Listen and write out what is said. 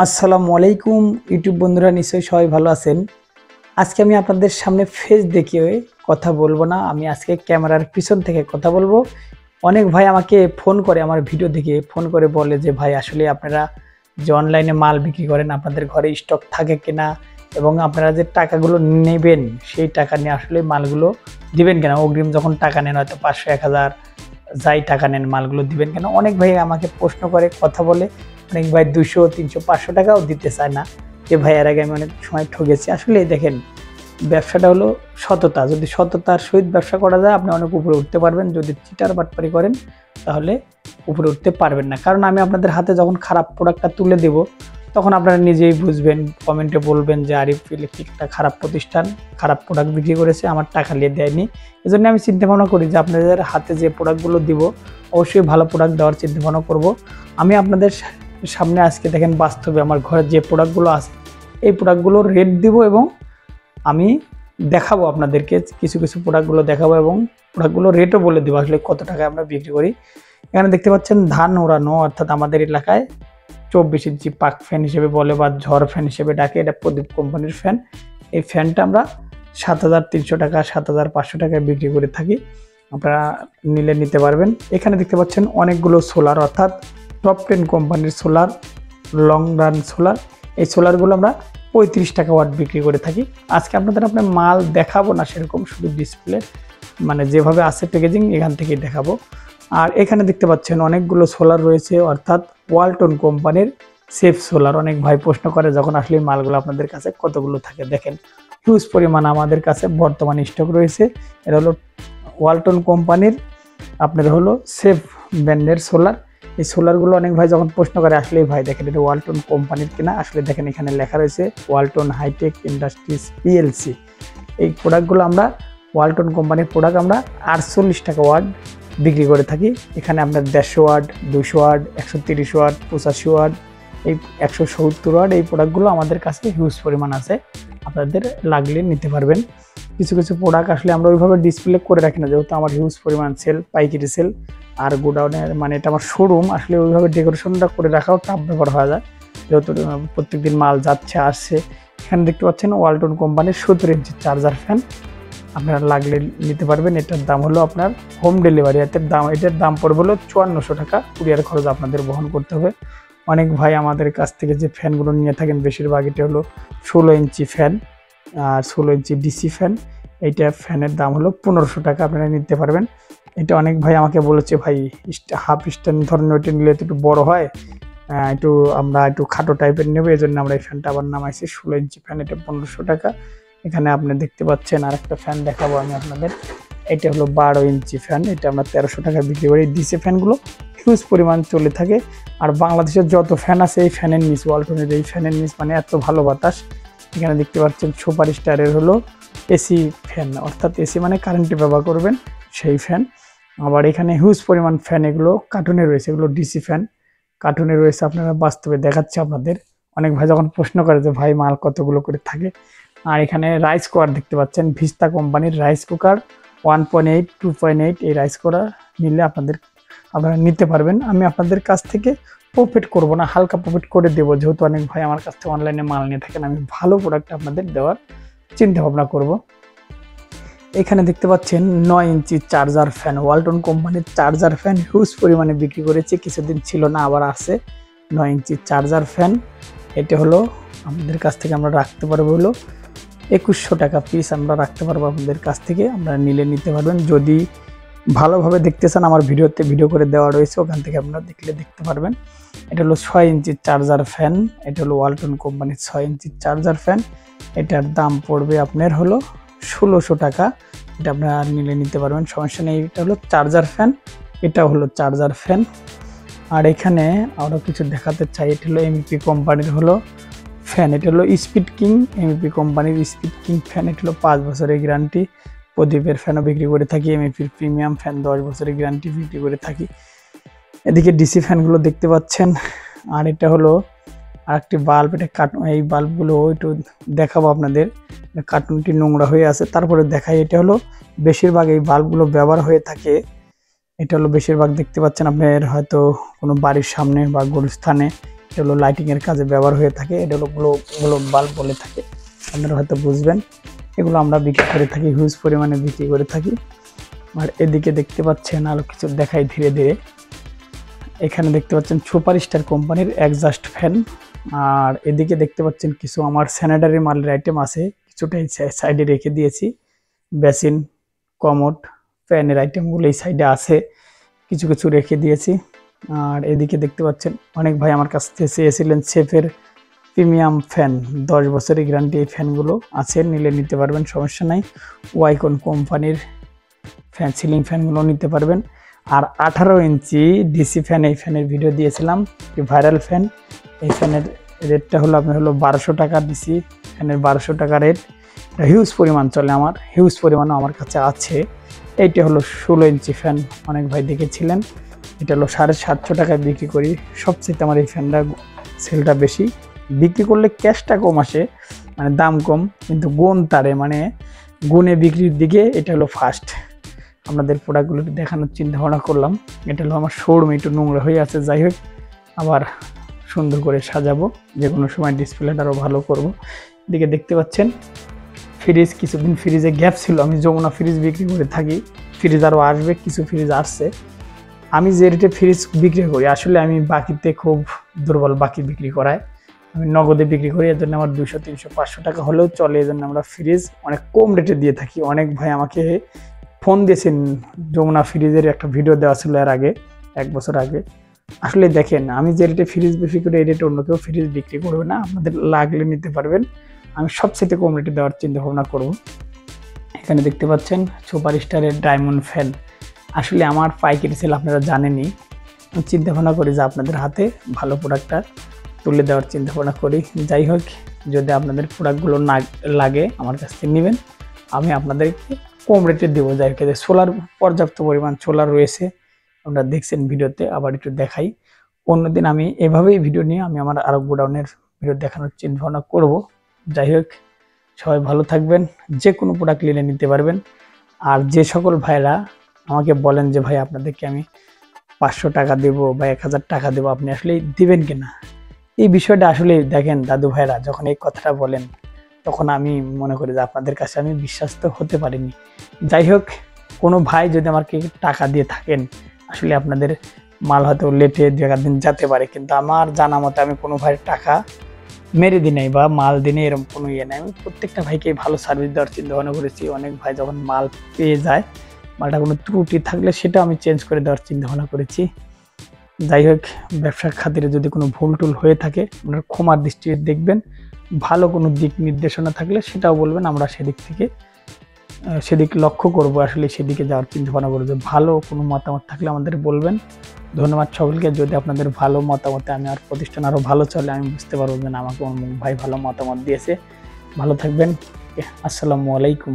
আসসালামু আলাইকুম ইউটিউব বন্ধুরা, নিশ্চয়ই সবাই ভালো আছেন। আজকে আমি আপনাদের সামনে ফেস দেখিয়ে কথা বলবো না, আমি আজকে ক্যামেরার পিছন থেকে কথা বলবো। অনেক ভাই আমাকে ফোন করে, আমার ভিডিও দেখে ফোন করে বলে যে ভাই আসলে আপনারা যে অনলাইনে মাল বিক্রি করেন আপনাদের ঘরে স্টক থাকে কিনা, এবং আপনারা যে টাকাগুলো নেবেন সেই টাকা নিয়ে আসলে মালগুলো দিবেন কেনা, অগ্রিম যখন টাকা নেন হয়তো 500-1000 যাই টাকা নেন মালগুলো দিবেন কেন। অনেক ভাই আমাকে প্রশ্ন করে, কথা বলে। অনেক ভাই 200, 300, 500 টাকাও দিতে চায় না। যে ভাই এর আগে আমি অনেক সময় ঠকেছি। আসলে দেখেন, ব্যবসাটা হলো সততা। যদি সততার সহিত ব্যবসা করা যায় আপনি অনেক উপরে উঠতে পারবেন। যদি চিটার বাটপারি করেন তাহলে উপরে উঠতে পারবেন না। কারণ আমি আপনাদের হাতে যখন খারাপ প্রোডাক্টটা তুলে দেব তখন আপনারা নিজেই বুঝবেন, কমেন্টে বলবেন যে আরিফ ইলেকট্রিকটা খারাপ প্রতিষ্ঠান, খারাপ প্রোডাক্ট বিক্রি করেছে, আমার টাকা নিয়ে দেয়নি। এজন্য আমি চিন্তা ভাবনা করি যে আপনাদের হাতে যে প্রোডাক্টগুলো দিব অবশ্যই ভালো প্রোডাক্ট দেওয়ার চিন্তা ভাবনা করব। আমি আপনাদের সামনে আজকে দেখেন বাস্তবে আমার ঘরে যে প্রোডাক্টগুলো আছে এই প্রোডাক্টগুলোর রেট দিব এবং আমি দেখাবো আপনাদেরকে, কিছু কিছু প্রোডাক্টগুলো দেখাবো এবং প্রোডাক্টগুলো রেটও বলে দেবো আসলে কত টাকায় আমরা বিক্রি করি। এখানে দেখতে পাচ্ছেন ধান ওড়ানো, অর্থাৎ আমাদের এলাকায় 24 ইঞ্চি পাক ফ্যান হিসেবে বলে বা ঝড় ফ্যান হিসেবে ডাকে, এটা প্রদীপ কোম্পানির ফ্যান। এই ফ্যানটা আমরা 7300 টাকা 7500 টাকায় বিক্রি করে থাকি, আপনারা নিলে নিতে পারবেন। এখানে দেখতে পাচ্ছেন অনেকগুলো সোলার, অর্থাৎ টপ 10 কোম্পানির সোলার, লং রান সোলার। এই সোলারগুলো আমরা 35 টাকা ওয়াট বিক্রি করে থাকি। আজকে আপনাদের মাল দেখাবো না সেরকম, শুধু ডিসপ্লে মানে যেভাবে আছে প্যাকেজিং এখান থেকেই দেখাবো। আর এখানে দেখতে পাচ্ছেন অনেকগুলো সোলার রয়েছে, অর্থাৎ ওয়ালটন কোম্পানির সেফ সোলার। অনেক ভাই প্রশ্ন করে যখন আসলে মালগুলো আপনাদের কাছে কতগুলো থাকে, দেখেন হিউজ পরিমাণ আমাদের কাছে বর্তমানে স্টক রয়েছে। এটা হলো ওয়ালটন কোম্পানির আপনার হলো সেফ ব্র্যান্ডের সোলার। এই সোলারগুলো অনেক ভাই যখন প্রশ্ন করে আসলে ভাই দেখেন এটা ওয়ালটন কোম্পানির কিনা, আসলে দেখেন এখানে লেখা রয়েছে ওয়ালটন হাইটেক ইন্ডাস্ট্রিজ পিএলসি। এই প্রোডাক্টগুলো আমরা ওয়ালটন কোম্পানির প্রোডাক্ট আমরা 48 টাকা ওয়াট বিক্রি করে থাকি। এখানে আপনার 150 ওয়াট, 200 ওয়াট, 130 ওয়াট, 85 ওয়াট, এই 170 ওয়াট, এই প্রোডাক্টগুলো আমাদের কাছে হিউজ পরিমাণ আছে, আপনাদের লাগলে নিতে পারবেন। কিছু কিছু প্রোডাক্ট আসলে আমরা ওইভাবে ডিসপ্লে করে রাখি না, যেহেতু আমার হিউজ পরিমাণ সেল, পাইকারি সেল, আর গোডাউনের মানে এটা আমার শোরুম, আসলে ওইভাবে ডেকোরেশনটা করে রাখাও টাফ ব্যাপার হয়ে যায়, যেহেতু প্রত্যেকদিন মাল যাচ্ছে আসছে। এখানে দেখতে পাচ্ছেন ওয়ালটন কোম্পানির 17 ইঞ্চি চার্জার ফ্যান, আপনারা লাগলে নিতে পারবেন। এটার দাম হলো আপনার হোম ডেলিভারি, এটার দাম পড়বে হলো 5400 টাকা, কুরিয়ার খরচ আপনাদের বহন করতে হবে। অনেক ভাই আমাদের কাছ থেকে যে ফ্যানগুলো নিয়ে থাকেন বেশিরভাগ এটা হলো 16 ইঞ্চি ফ্যান আর 16 ইঞ্চি ডিসি ফ্যান। এইটা ফ্যানের দাম হলো 1500 টাকা, আপনারা নিতে পারবেন। এটা অনেক ভাই আমাকে বলেছে ভাই হাফ স্ট্যান্ড ধরনের ওইটা নিলে তো একটু বড় হয়, আমরা একটু খাটো টাইপের নেবো, এই জন্য আমরা এই ফ্যানটা আবার নামাইছি। 16 ইঞ্চি ফ্যান, এটা 1500 টাকা। এখানে আপনি দেখতে পাচ্ছেন আর একটা ফ্যান দেখাবো আমি আপনাদের, এটা হলো 12 ইঞ্চি ফ্যান, এটা আমরা 1300 টাকা বিক্রি করি। ডিসি ফ্যানগুলো হিউজ পরিমাণ চলে থাকে, আর বাংলাদেশের যত ফ্যান আছে এই ফ্যানের নিচ, ওয়ালটনের এই ফ্যানের নিচ মানে এত ভালো বাতাস। এখানে দেখতে পাচ্ছেন সুপার স্টারের হলো এসি ফ্যান, অর্থাৎ এসি মানে কারেন্টে ব্যবহার করবেন সেই ফ্যান। আবার এখানে হিউজ পরিমাণ ফ্যান, এগুলো কার্টুনে রয়েছে, এগুলো ডিসি ফ্যান কার্টুনে রয়েছে, আপনারা বাস্তবে দেখাচ্ছে আপনাদের। অনেক ভাই যখন প্রশ্ন করে যে ভাই মাল কতগুলো করে থাকে। আর এখানে রাইস কুকার দেখতে পাচ্ছেন, ভিস্তা কোম্পানির রাইস কুকার 1.8, 2.8, এই রাইস কুকার নিলে আপনারা নিতে পারবেন। আমি আপনাদের কাছ থেকে প্রফিট করব না, হালকা প্রফিট করে দেবো, যেহেতু অনেক ভাই আমার কাছ থেকে অনলাইনে মাল নিয়ে থাকেন, আমি ভালো প্রোডাক্ট আপনাদের দেওয়ার চিন্তা ভাবনা করব। এখানে দেখতে পাচ্ছেন 9 ইঞ্চি চার্জার ফ্যান, ওয়ালটন কোম্পানির চার্জার ফ্যান হিউজ পরিমাণে বিক্রি করেছে, কিছুদিন ছিল না আবার আছে। 9 ইঞ্চি চার্জার ফ্যান, এটা হলো আমাদের কাছ থেকে আমরা রাখতে পারবো হলো 2100 টাকা পিস, আমরা রাখতে পারবো আপনাদের কাছ থেকে, আপনারা নিতে পারবেন। যদি ভালোভাবে দেখতে চান আমার ভিডিওতে ভিডিও করে দেওয়া রয়েছে, ওখান থেকে আপনারা দেখতে পারবেন। এটা হলো 6 ইঞ্চি চার্জার ফ্যান, এটা হলো ওয়ালটন কোম্পানির 6 ইঞ্চি চার্জার ফ্যান, এটার দাম পড়বে আপনার হলো 1600 টাকা, এটা আপনারা নিতে পারবেন, সমস্যা নেই। এটা হলো চার্জার ফ্যান, এটা হলো চার্জার ফ্যান। আর এখানে আরও কিছু দেখাতে চাই, এটা হলো এমপি কোম্পানির হলো ফ্যান, এটা হলো স্পিড কিং, এমপি কোম্পানির স্পিড কিং ফ্যান, এটা হলো 5 বছরের গ্যারান্টি। প্রদীপের ফ্যানও বিক্রি করে থাকি, এমপির প্রিমিয়াম ফ্যান 10 বছরের গ্যারান্টি বিক্রি করে থাকি। এদিকে ডিসি ফ্যানগুলো দেখতে পাচ্ছেন। আর এটা হলো আরেকটি বাল্ব, এটা কার্টুন, এই বাল্বগুলো একটু দেখাবো আপনাদের, কার্টুনটি নোংরা হয়ে আছে তারপরে দেখাই। এটা হলো বেশিরভাগ এই বাল্বগুলো ব্যবহার হয়ে থাকে, এটা হলো বেশিরভাগ দেখতে পাচ্ছেন আপনার হয়তো কোনো বাড়ির সামনে বা গোরস্থানে এটা হলো লাইটিংয়ের কাজে ব্যবহার হয়ে থাকে। এটা হলো গ্লোব বাল্ব বলে থাকে, আপনারা হয়তো বুঝবেন। এগুলো আমরা বিক্রি করে থাকি, হিউজ পরিমাণে বিক্রি করে থাকি। আর এদিকে দেখতে পাচ্ছেন আরও কিছু দেখাই ধীরে ধীরে। এখানে দেখতে পাচ্ছেন সুপারস্টার কোম্পানির এক্সজস্ট ফ্যান। আর এদিকে দেখতে পাচ্ছেন কিছু আমার স্যানিটারি মালের আইটেম আছে, কিছুটা এই সাইডে রেখে দিয়েছি। বেসিন, কমোড, ফ্যানের আইটেমগুলো এই সাইডে আছে, কিছু কিছু রেখে দিয়েছি। আর এদিকে দেখতে পাচ্ছেন অনেক ভাই আমার কাছ থেকে চেয়েছিলেন সেফের প্রিমিয়াম ফ্যান, 10 বছরের গ্যারান্টি। এই ফ্যানগুলো আছে, নিলে নিতে পারবেন, সমস্যা নাই। ওয়াইকন কোম্পানির ফ্যান, সিলিং ফ্যানগুলো নিতে পারবেন। আর 18 ইঞ্চি ডিসি ফ্যান, এই ফ্যানের ভিডিও দিয়েছিলাম, ভাইরাল ফ্যান। এই ফ্যানের রেটটা হলো আপনার 1200 টাকা। ডিসি ফ্যানের 1200 টাকা রেট। হিউজ পরিমাণ চলে, আমার হিউজ পরিমাণও আমার কাছে আছে। এইটা হলো 16 ইঞ্চি ফ্যান, অনেক ভাই দেখেছিলেন। এটা হলো 750 টাকায় বিক্রি করি। সবচেয়ে আমার এই ফ্যানটা সেলটা বেশি, বিক্রি করলে ক্যাশটা কম আসে, মানে দাম কম, কিন্তু গুণ তারে, মানে গুণে বিক্রির দিকে এটা হলো ফার্স্ট। আপনাদের প্রোডাক্টগুলো দেখানোর চিন্তা ভাবনা করলাম। এটা হলো আমার শোরুম, একটু নোংরা হয়ে আছে, যাই হোক আবার সুন্দর করে সাজাবো, যে কোনো সময় ডিসপ্লেটা আরও ভালো করবো। এদিকে দেখতে পাচ্ছেন ফ্রিজ, কিছুদিন ফ্রিজে গ্যাপ ছিল, আমি যমুনা ফ্রিজ বিক্রি করে থাকি। ফ্রিজ আরও আসবে, কিছু ফ্রিজ আসছে। আমি যে রেটে ফ্রিজ বিক্রি করি, আসলে আমি বাকিতে খুব দুর্বল, বাকি বিক্রি করায় আমি নগদে বিক্রি করি। এর জন্য আমার 200, 300, 500 টাকা হলেও চলে। এই জন্য আমরা ফ্রিজ অনেক কম রেটে দিয়ে থাকি। অনেক ভাই আমাকে ফোন দিয়েছেন, যমুনা ফ্রিজের একটা ভিডিও দেওয়া ছিল এর আগে, 1 বছর আগে। আসলে দেখেন, আমি যে রেটে ফ্রিজ বিক্রি করি এই রেটে অন্য কেউ ফ্রিজ বিক্রি করবে না। আপনাদের লাগলে নিতে পারবেন, আমি সবচেয়ে কম রেটে দেওয়ার চিন্তা ভাবনা করব। এখানে দেখতে পাচ্ছেন সুপারস্টারের ডায়মন্ড ফ্যান। আসলে আমার পাইকারি সেল আপনারা জানেনই, চিন্তা ভাবনা করি যে আপনাদের হাতে ভালো প্রোডাক্টটা তুলে দেওয়ার চিন্তা ভাবনা করি। যাই হোক, যদি আপনাদের প্রোডাক্টগুলো না লাগে আমার কাছ থেকে নেবেন, আমি আপনাদেরকে কম রেটে দেবো। যাই হোক, সোলার পর্যাপ্ত পরিমাণ সোলার রয়েছে, আপনারা দেখছেন ভিডিওতে। আবার একটু দেখাই, অন্যদিন আমি এভাবেই ভিডিও নিয়ে আমি আমার আরও গোডাউনের ভিডিও দেখানোর চিন্তা ভাবনা করবো। যাই হোক, সবাই ভালো থাকবেন, যে কোনো প্রোডাক্ট নিলে নিতে পারবেন। আর যে সকল ভাইরা আমাকে বলেন যে ভাই আপনাদেরকে আমি 500 টাকা দেবো বা 1000 টাকা দেবো, আপনি আসলে দিবেন কিনা, এই বিষয়টা আসলে দেখেন দাদু ভাইরা যখন এই কথাটা বলেন, তখন আমি মনে করি যে আপনাদের কাছে আমি বিশ্বাস তো হতে পারিনি। যাই হোক, কোনো ভাই যদি আমাকে টাকা দিয়ে থাকেন, আসলে আপনাদের মাল হয়তো লেটে 2-1 দিন যেতে পারে, কিন্তু আমার জানা মতে আমি কোনো ভাইয়ের টাকা মেরে দিই নাই বা মাল দিনে এরকম কোনো ইয়ে নেই। আমি প্রত্যেকটা ভাইকে ভালো সার্ভিস দেওয়ার চিন্তা ভাবনা করেছি। অনেক ভাই যখন মাল পেয়ে যায়, মালটা কোনো ত্রুটি থাকলে সেটা আমি চেঞ্জ করে দেওয়ার চিন্তা ভাবনা করেছি। যাই হোক, ব্যবসার খাতিরে যদি কোনো ভুল টুল হয়ে থাকে আপনার ক্ষমার দৃষ্টিতে দেখবেন। ভালো কোনো দিক নির্দেশনা থাকলে সেটাও বলবেন, আমরা সেদিক লক্ষ্য করব, আসলে সেদিকে যাওয়ার চিন্তা ভাবনা করবো। ভালো কোনো মতামত থাকলে আমাদের বলবেন। ধন্যবাদ সকলকে। যদি আপনাদের ভালো মতামতে আমি আর প্রতিষ্ঠান আরও ভালো চলে, আমি বুঝতে পারবো যে আমাকে অমুক ভাই ভালো মতামত দিয়েছে। ভালো থাকবেন, আসসালামু আলাইকুম।